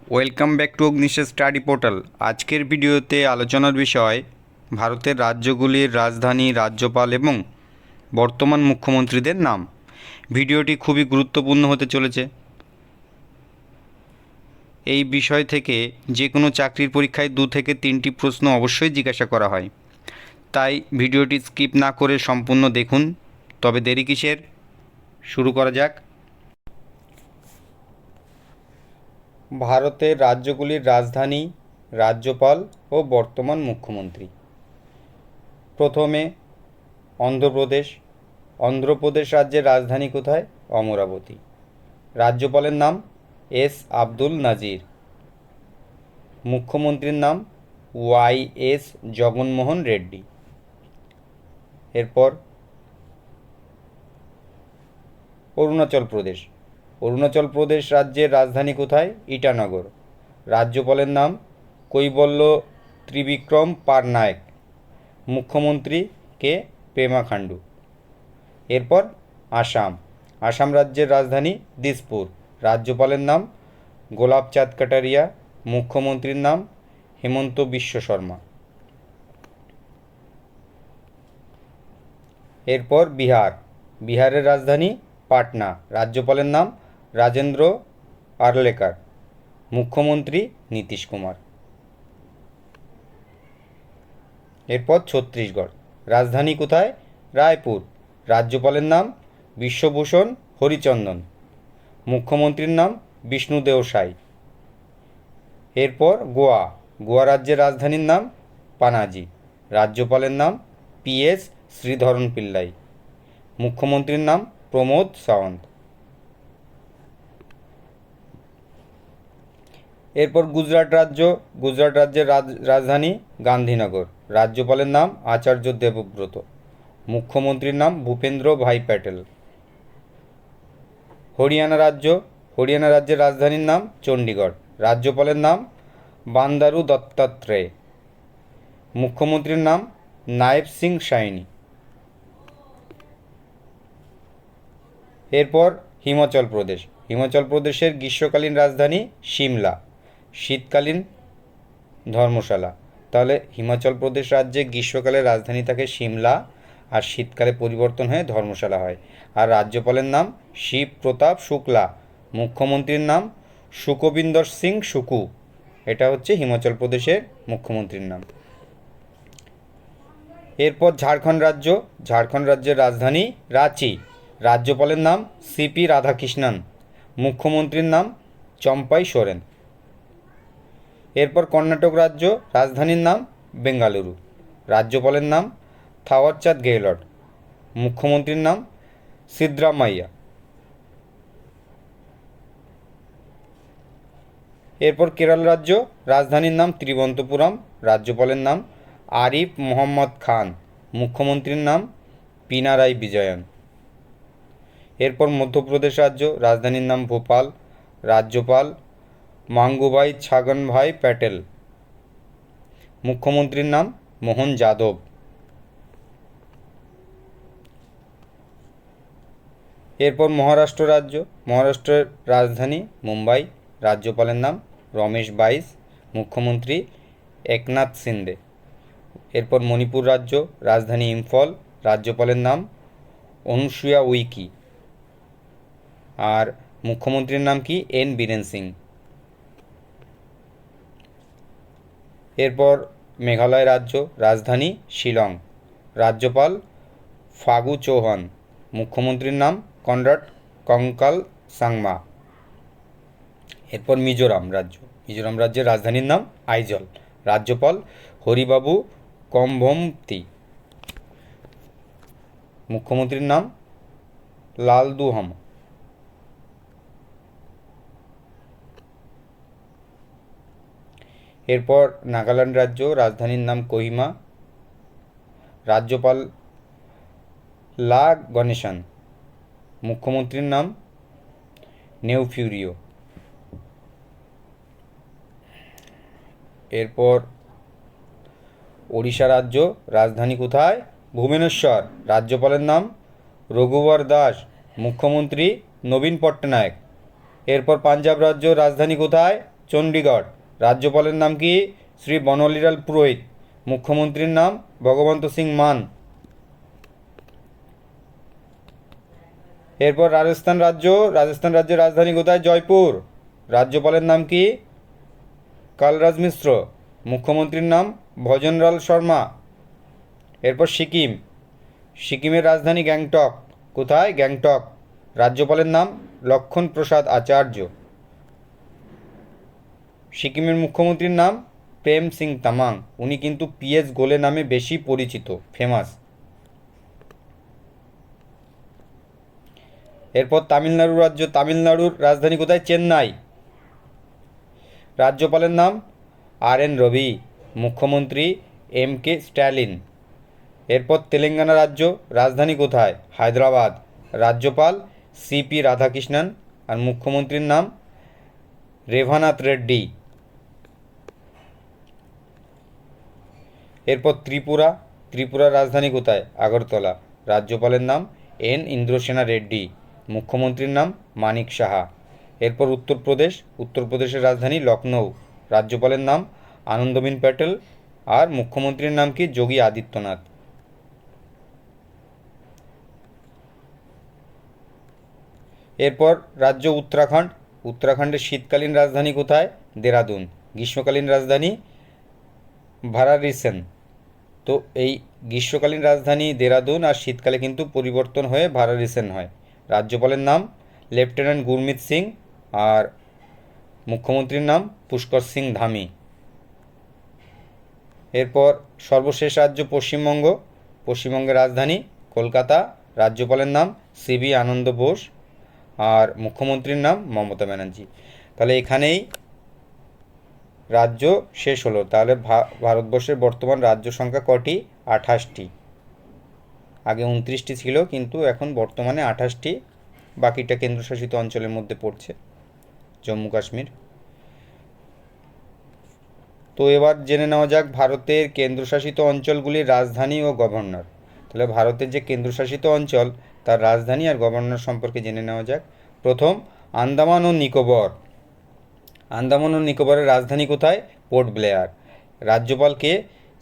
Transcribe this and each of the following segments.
Welcome back to Agnishesh study portal. আজকের ভিডিওতে আলোচনার বিষয় ভারতের রাজ্যগুলির রাজধানী, রাজ্যপাল এবং বর্তমান মুখ্যমন্ত্রীদের নাম। ভিডিওটি খুবই গুরুত্বপূর্ণ হতে চলেছে। এই বিষয় থেকে যে কোনো চাকরির পরীক্ষায় 2 থেকে 3টি প্রশ্ন অবশ্যই জিজ্ঞাসা করা হয়, তাই ভিডিওটি স্কিপ না করে সম্পূর্ণ দেখুন। তবে দেরি কিসের, শুরু করা যাক। ভারতের রাজ্যগুলির রাজধানী, রাজ্যপাল ও বর্তমান মুখ্যমন্ত্রী। প্রথমে অন্ধ্রপ্রদেশ। অন্ধ্রপ্রদেশ রাজ্যের রাজধানী কোথায়? অমরাবতী। রাজ্যপালের নাম এস আব্দুল নাজির। মুখ্যমন্ত্রীর নাম ওয়াই এস জগনমোহন রেড্ডি। এরপর অরুণাচল প্রদেশ। অরুণাচল প্রদেশ রাজ্যের রাজধানী কোথায়? ইটানগর। রাজ্যপালের নাম কৈবল্য ত্রিবিক্রম পারনায়েক। মুখ্যমন্ত্রী কে? পেমা খান্ডু। এরপর আসাম। আসাম রাজ্যের রাজধানী দিসপুর। রাজ্যপালের নাম গোলাপচাঁদ কাটারিয়া। মুখ্যমন্ত্রীর নাম হেমন্ত বিশ্ব শর্মা। এরপর বিহার। বিহারের রাজধানী পাটনা। রাজ্যপালের নাম রাজেন্দ্র আর্লেকার। মুখ্যমন্ত্রী নীতিশ কুমার। এরপর ছত্তিশগড়। রাজধানী কোথায়? রায়পুর। রাজ্যপালের নাম বিশ্বভূষণ হরিচন্দন। মুখ্যমন্ত্রীর নাম বিষ্ণুদেও সাই। এরপর গোয়া। গোয়া রাজ্যের রাজধানীর নাম পানাজি। রাজ্যপালের নাম পিএস শ্রীধরন পিল্লাই। মুখ্যমন্ত্রীর নাম প্রমোদ সাওয়ন্ত। এরপর গুজরাট রাজ্য। গুজরাট রাজ্যের রাজধানী গান্ধীনগর। রাজ্যপালের নাম আচার্য দেবব্রত। মুখ্যমন্ত্রীর নাম ভূপেন্দ্র ভাই প্যাটেল। হরিয়ানা রাজ্য। হরিয়ানা রাজ্যের রাজধানীর নাম চণ্ডীগড়। রাজ্যপালের নাম বান্দারু দত্তাত্রেয়। মুখ্যমন্ত্রীর নাম নায়েব সিং সাইনি। এরপর হিমাচল প্রদেশ। হিমাচল প্রদেশের গ্রীষ্মকালীন রাজধানী সিমলা, শীতকালীন ধর্মশালা। তাহলে হিমাচল প্রদেশ রাজ্যে গ্রীষ্মকালে রাজধানী থাকে সিমলা, আর শীতকালে পরিবর্তন হয়ে ধর্মশালা হয়। আর রাজ্যপালের নাম শিব প্রতাপ শুক্লা। মুখ্যমন্ত্রীর নাম সুখবিন্দর সিং সুকু। এটা হচ্ছে হিমাচল প্রদেশের মুখ্যমন্ত্রীর নাম। এরপর ঝাড়খণ্ড রাজ্য। ঝাড়খণ্ড রাজ্যের রাজধানী রাঁচি। রাজ্যপালের নাম সিপি রাধাকৃষ্ণন। মুখ্যমন্ত্রীর নাম চম্পাই সোরেন। এরপর কর্ণাটক রাজ্য। রাজধানীর নাম বেঙ্গালুরু। রাজ্যপালের নাম থাওয়ারচাঁদ গেহলট। মুখ্যমন্ত্রীর নাম সিদ্রামাইয়া। এরপর কেরল রাজ্য। রাজধানীর নাম তিরুবনন্তপুরম। রাজ্যপালের নাম আরিফ মোহাম্মদ খান। মুখ্যমন্ত্রীর নাম পিনারাই বিজয়ন। এরপর মধ্যপ্রদেশ রাজ্য। রাজধানীর নাম ভোপাল। রাজ্যপাল মাঙ্গুভাই ছাগনভাই প্যাটেল। মুখ্যমন্ত্রীর নাম মোহন যাদব। এরপর মহারাষ্ট্র রাজ্য। মহারাষ্ট্রের রাজধানী মুম্বাই। রাজ্যপালের নাম রমেশ বাইস। মুখ্যমন্ত্রী একনাথ সিন্দে। এরপর মণিপুর রাজ্য। রাজধানী ইম্ফল। রাজ্যপালের নাম অনুসুয়া উইকি। আর মুখ্যমন্ত্রীর নাম কি? এন বীরেন সিং। এরপর মেঘালয় রাজ্য। রাজধানী শিলং। রাজ্যপাল ফাগু চৌহান। মুখ্যমন্ত্রীর নাম কনরাড কঙ্কাল সাংমা। এরপর মিজোরাম রাজ্য। মিজোরাম রাজ্যের রাজধানীর নাম আইজল। রাজ্যপাল হরিবাবু কম্ভমতি। মুখ্যমন্ত্রীর নাম লালদুহম। এরপর নাগাল্যান্ড রাজ্য। রাজধানীর নাম কোহিমা। রাজ্যপাল লা গণেশন। মুখ্যমন্ত্রীর নাম নেউফিউরিও। এরপর ওড়িশা রাজ্য। রাজধানী কোথায়? ভুবনেশ্বর। রাজ্যপালের নাম রঘুবর দাস। মুখ্যমন্ত্রী নবীন পট্টনায়ক। এরপর পাঞ্জাব রাজ্য। রাজধানী কোথায়? চণ্ডীগড়। রাজ্যপালের নাম কি? শ্রী বনওয়ালিলাল পুরোহিত। মুখ্যমন্ত্রীর নাম ভগবন্ত সিং মান। এরপর রাজস্থান রাজ্য। রাজস্থান রাজ্যের রাজধানী কোথায়? জয়পুর। রাজ্যপালের নাম কি? কালরাজ মিশ্র। মুখ্যমন্ত্রীর নাম ভজনলাল শর্মা। এরপর সিকিম। সিকিমের রাজধানী গ্যাংটক। কোথায়? গ্যাংটক। রাজ্যপালের নাম লক্ষণ প্রসাদ আচার্য। সিকিমের মুখ্যমন্ত্রীর নাম প্রেম সিং তামাং। উনি কিন্তু পিএস গোলে নামে বেশি পরিচিত, ফেমাস। এরপর তামিলনাড়ু রাজ্য। তামিলনাড়ুর রাজধানী কোথায়? চেন্নাই। রাজ্যপালের নাম আর.এন. রবি। মুখ্যমন্ত্রী এম.কে. স্ট্যালিন। এরপর তেলেঙ্গানা রাজ্য। রাজধানী কোথায়? হায়দ্রাবাদ। রাজ্যপাল সি.পি. রাধাকৃষ্ণন। আর মুখ্যমন্ত্রীর নাম রেভানাথ রেড্ডি। এরপর ত্রিপুরা। ত্রিপুরার রাজধানী কোথায়? আগরতলা। রাজ্যপালের নাম এন ইন্দ্রসেনা রেড্ডি। মুখ্যমন্ত্রীর নাম মানিক সাহা। এরপর উত্তরপ্রদেশ। উত্তরপ্রদেশের রাজধানী লখনৌ। রাজ্যপালের নাম আনন্দবেন প্যাটেল। আর মুখ্যমন্ত্রীর নাম কি? যোগী আদিত্যনাথ। এরপর রাজ্য উত্তরাখণ্ড। উত্তরাখণ্ডের শীতকালীন রাজধানী কোথায়? দেরাদুন। গ্রীষ্মকালীন রাজধানী ভারারিসেন। তো এই গ্রীষ্মকালীন রাজধানী দেরাদুন, আর শীতকালে কিন্তু পরিবর্তন হয়ে ভারারিসেন হয়। রাজ্যপালের নাম লেফটেন্যান্ট গুরমিত সিং। আর মুখ্যমন্ত্রীর নাম পুষ্কর সিং ধামি। এরপর সর্বশেষ রাজ্য পশ্চিমবঙ্গ। পশ্চিমবঙ্গের রাজধানী কলকাতা। রাজ্যপালের নাম সিবি আনন্দ বোস। আর মুখ্যমন্ত্রীর নাম মমতা ব্যানার্জি। তাহলে এখানেই রাজ্য শেষ হলো। তাহলে ভারতবর্ষের বর্তমান রাজ্য সংখ্যা কটি? 28টি। আগে 29টি ছিল, কিন্তু এখন বর্তমানে 28টি। বাকিটা কেন্দ্রশাসিত অঞ্চলের মধ্যে পড়ছে, জম্মু কাশ্মীর। তো এবার জেনে নেওয়া যাক ভারতের কেন্দ্রশাসিত অঞ্চলগুলির রাজধানী ও গভর্নর। তাহলে ভারতের যে কেন্দ্রশাসিত অঞ্চল, তার রাজধানী আর গভর্নর সম্পর্কে জেনে নেওয়া যাক। প্রথম, আন্দামান ও নিকোবর। আন্দামান ও নিকোবরের রাজধানী কোথায়? Port Blair. রাজ্যপালকে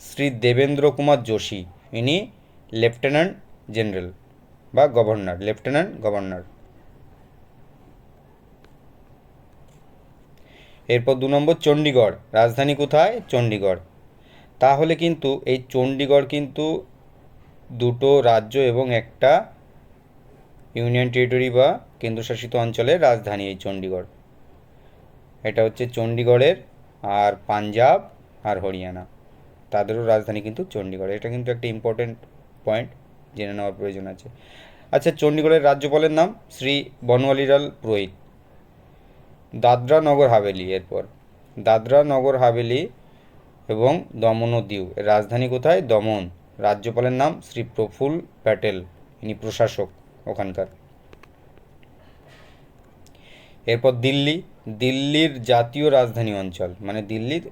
শ্রী দেবেন্দ্র কুমার যোশী। ইনি লেফটেন্যান্ট জেনারেল বা গভর্নর, লেফটেন্যান্ট গভর্নর। এরপর 2 নম্বর, চণ্ডীগড়। রাজধানী কোথায়? চণ্ডীগড়। তাহলে কিন্তু এই চণ্ডীগড় কিন্তু দুটো রাজ্য এবং একটা ইউনিয়ন টেরিটরি বা কেন্দ্রশাসিত অঞ্চলের রাজধানী এই চণ্ডীগড়। এটা হচ্ছে চণ্ডীগড়ের, আর পাঞ্জাব আর হরিয়ানা তাদেরও রাজধানী কিন্তু চণ্ডীগড়। এটা কিন্তু একটা ইম্পর্টেন্ট পয়েন্ট, জেনে নেওয়ার প্রয়োজন আছে। আচ্ছা, চণ্ডীগড়ের রাজ্যপালের নাম শ্রী বনওয়ালিলাল পুরোহিত। দাদরা নগর হাভেলি। এরপর দাদরা নগর হাভেলি এবং দমন ও দিউ এর রাজধানী কোথায়? দমন। রাজ্যপালের নাম শ্রী প্রফুল্ল প্যাটেল। ইনি প্রশাসক ওখানকার। এরপর দিল্লি। দিল্লির জাতীয় রাজধানী অঞ্চল, মানে দিল্লির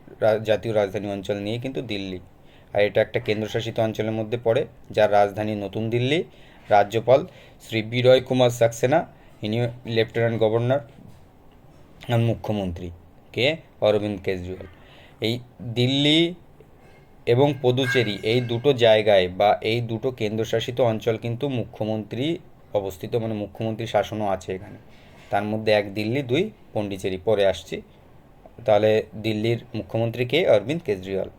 জাতীয় রাজধানী অঞ্চল নিয়ে কিন্তু দিল্লি। আর এটা একটা কেন্দ্রশাসিত অঞ্চলের মধ্যে পড়ে, যার রাজধানী নতুন দিল্লি। রাজ্যপাল শ্রী বিজয় কুমার সাক্সেনা। ইনি লেফটেন্যান্ট গভর্নর। আর মুখ্যমন্ত্রী কে? অরবিন্দ কেজরিওয়াল। এই দিল্লি এবং পুদুচেরি, এই দুটো জায়গায় বা এই দুটো কেন্দ্রশাসিত অঞ্চল কিন্তু মুখ্যমন্ত্রী অবস্থিত, মানে মুখ্যমন্ত্রী শাসনও আছে এখানে। তার মধ্যে এক দিল্লি, দুই পন্ডিচেরি। পরে আসছি। তাহলে দিল্লির মুখ্যমন্ত্রী কে? অরবিন্দ কেজরিওয়াল।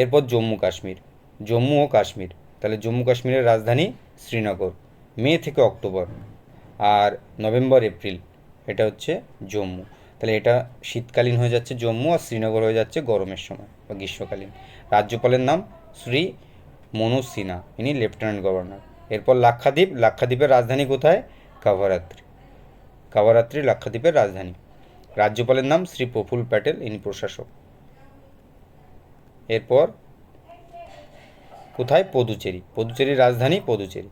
এরপর জম্মু কাশ্মীর। জম্মু ও কাশ্মীর। তাহলে জম্মু কাশ্মীরের রাজধানী শ্রীনগর। মে থেকে অক্টোবর আর নভেম্বর এপ্রিল এটা হচ্ছে জম্মু। তাহলে এটা শীতকালীন হয়ে যাচ্ছে জম্মু, আর শ্রীনগর হয়ে যাচ্ছে গরমের সময় বা গ্রীষ্মকালীন। রাজ্যপালের নাম শ্রী মনোজ সিনহা। ইনি লেফটেন্যান্ট গভর্নর। এরপর লাক্ষাদ্বীপ। লাক্ষাদ্বীপের রাজধানী কোথায়? কাভারাত্রি। কাভারাত্রি লাক্ষাদ্বীপের রাজধানী। রাজ্যপালের নাম শ্রী প্রফুল্ল প্যাটেল। ইনি প্রশাসক। এরপর কোথায়? পদুচেরি। পদুচেরির রাজধানী পদুচেরি।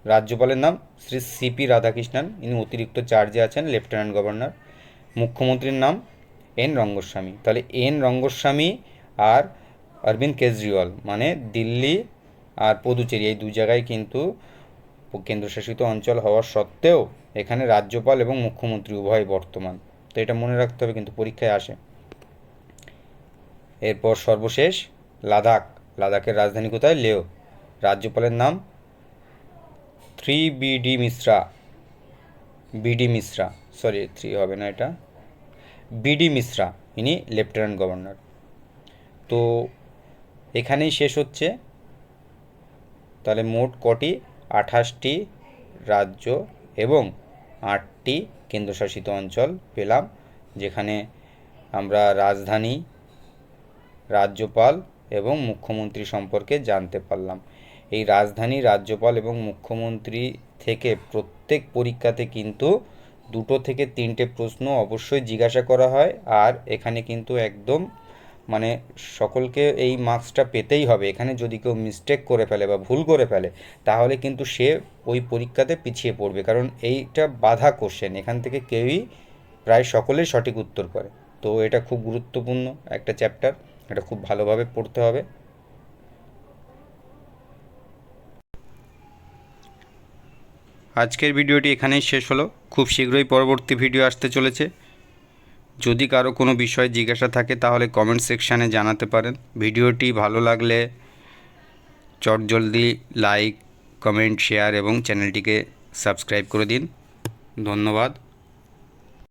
রাজ্যপালের নাম শ্রী সিপি রাধাকৃষ্ণন। ইনি অতিরিক্ত চার্জে আছেন, লেফটেন্যান্ট গভর্নর। মুখ্যমন্ত্রীর নাম এন রঙ্গস্বামী। তাহলে এন রঙ্গস্বামী আর অরবিন্দ কেজরিওয়াল, মানে দিল্লি আর পদুচেরি, এই দু জায়গায় কিন্তু কেন্দ্রশাসিত অঞ্চল হওয়ার সত্ত্বেও এখানে রাজ্যপাল এবং মুখ্যমন্ত্রী উভয় বর্তমান। তো এটা মনে রাখতে হবে, কিন্তু পরীক্ষায় আসে। এরপর সর্বশেষ লাদাখ। লাদাখের রাজধানী কোথায়? লেহ। রাজ্যপালের নাম BD Mishra. BD Mishra, sorry 3 হবে না, এটা বিডি মিশ্রা, ইনি লেফটেন্যান্ট গভর্নর। তো এখানেই শেষ হচ্ছে। তাহলে মোট কটি? 28টি রাজ্য এবং 8টি কেন্দ্রশাসিত অঞ্চল পেলাম, যেখানে আমরা রাজধানী, রাজ্যপাল এবং মুখ্যমন্ত্রী সম্পর্কে জানতে পারলাম। এই রাজধানী, রাজ্যপাল এবং মুখ্যমন্ত্রী থেকে প্রত্যেক পরীক্ষাতে কিন্তু 2 থেকে 3টে প্রশ্ন অবশ্যই জিজ্ঞাসা করা হয়। আর এখানে কিন্তু একদম মানে সকলকে এই মার্কসটা পেতেই হবে। এখানে যদি কেউ মিস্টেক করে ফেলে বা ভুল করে ফেলে, তাহলে কিন্তু সে ওই পরীক্ষাতে পিছিয়ে পড়বে, কারণ এইটা বাধা কোশ্চেন, এখান থেকে কেউই প্রায় সকলেই সঠিক উত্তর করে। তো এটা খুব গুরুত্বপূর্ণ একটা চ্যাপ্টার, এটা খুব ভালোভাবে পড়তে হবে। আজকের ভিডিওটি এখানেই শেষ হলো। খুব শীঘ্রই পরবর্তী ভিডিও আসতে চলেছে। যদি কারো কোনো বিষয় জিজ্ঞাসা থাকে তাহলে কমেন্ট সেকশানে জানাতে পারেন। ভিডিওটি ভালো লাগলে চটজলদি লাইক, কমেন্ট, শেয়ার এবং চ্যানেলটিকে সাবস্ক্রাইব করে দিন। ধন্যবাদ।